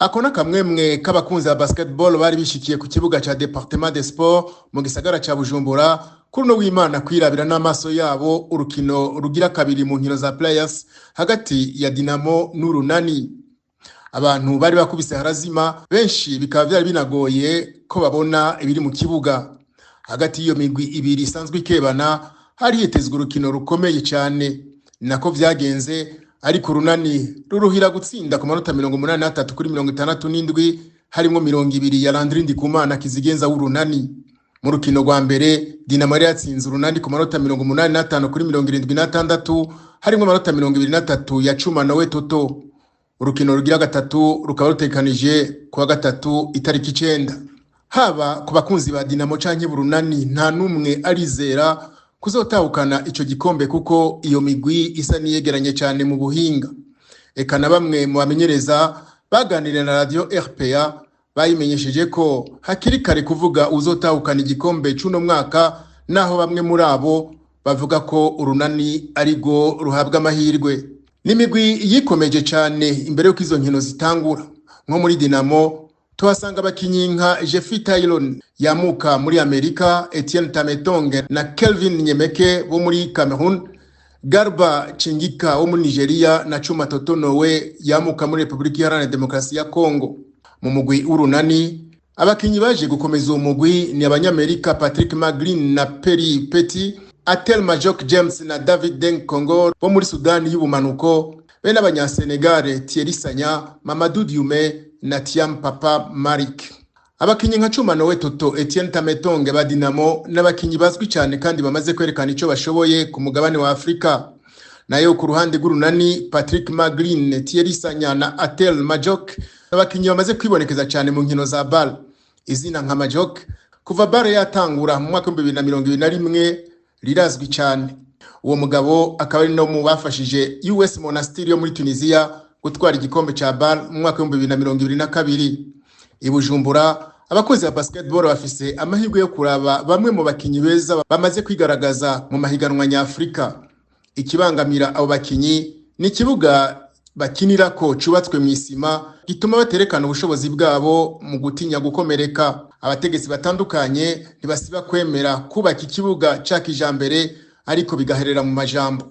Ako nakamwemwe k'abakunzi ba basketball bari bishikiye ku kibuga ca Departement des Sports mu gisagara ca Bujumbura kuri no w'Imana kwirabira n'amaso yabo urukino rugira kabiri mu nkino za Players hagati ya Dinamo n'Urunani. Abantu bari bakubise harazima, benshi bikaba byari binagoye ko babona ibiri mu kibuga. Hagati iyo migwi ibiri isanzwe ikebana hari yitezwe urukino rukomeye cyane. Nako vyagenze, ariko Urunani ruruhira gutsinda ku manota 83 kuri 67 harimo 20 ya Landry Ndikumana kizigenza w'Urunani. Mu rukino rwa mbere Dinamo yatsinze Urunani ku manota 85 kuri 76 harimo amanota 23 ya Cuma Nowe Toto. Urukino rugira gatatu rukaba rutekanije kuwa gatatu itariki 9. Haba ku bakunzi ba Dinamo canke Urunani nta numwe arizera kuzotahukana ico gikombe kuko iyo migwi isa niyegeranye cyane mu buhinga. Eka na bamwe mu bamenyereza baganiriye na radio RPA bayimenyesheje ko hakiri kare kuvuga uzotahukana igikombe cy'uno mwaka, naho bamwe muri abo bavuga ko Urunani arigo ruhabwa amahirwe. N'imigwi yikomeje cyane imbere y'uko izo nkino zitangura. Nko muri Dinamo tuhasanga abakinyi nka Jeffrey Taylon yamuka muri Amerika, Etienne Tametonge na Kelvin Nyemeke bo muri Cameroon, Garba Chingika wo muri Nigeria na Cuma Toto Nowe yamuka muri Republika Iharanira Demokarasi ya Kongo. Mu mugwi Urunani abakinyi baje gukomeza uwo mugwi ni abanyamerika Patrick Maglin na Perry Petit, Atel Majok James na David Deng Kongor bo muri Sudani y'ubumanuko, be n'abanyasenegale Thierry Sanya, Mamadou Dioumé na Tiam Papa Marik. Abakinyi nka Cuma Nowe Toto, Etienne Tametonge ba Dinamo n'abakinyi bazwi cyane kandi bamaze kwerekana ico bashoboye ku mugabane wa Afrika. Nayo ku ruhande rw'Urunani Patrick Maglin, Thierry Sanya na Atel Majok abakinyi bamaze kwibonekeza cyane mu nkino za BAL. Izina nka Majok kuva BAL yatangura mu mwaka 2021 rirazwi cyane. Uwo mugabo akaba ari no mu bafashije US Monastir yo muri Tunisia gutwara igikombe ca BAL mu mwaka 2022. I Bujumbura abakozi ba basketball bafise amahirwe yo kuraba bamwe mu bakinyi beza bamaze kwigaragaza mu mahiganwa nyafrika. Ikibangamira abo bakinyi ni kibuga bakinira ko cubatswe mu isima gituma baterekana ubushobozi bwabo mu gutinya gukomereka. Abategetsi batandukanye ntibasiba kwemera kubaka ikibuga ca kijambere, ariko bigaherera mu majambo.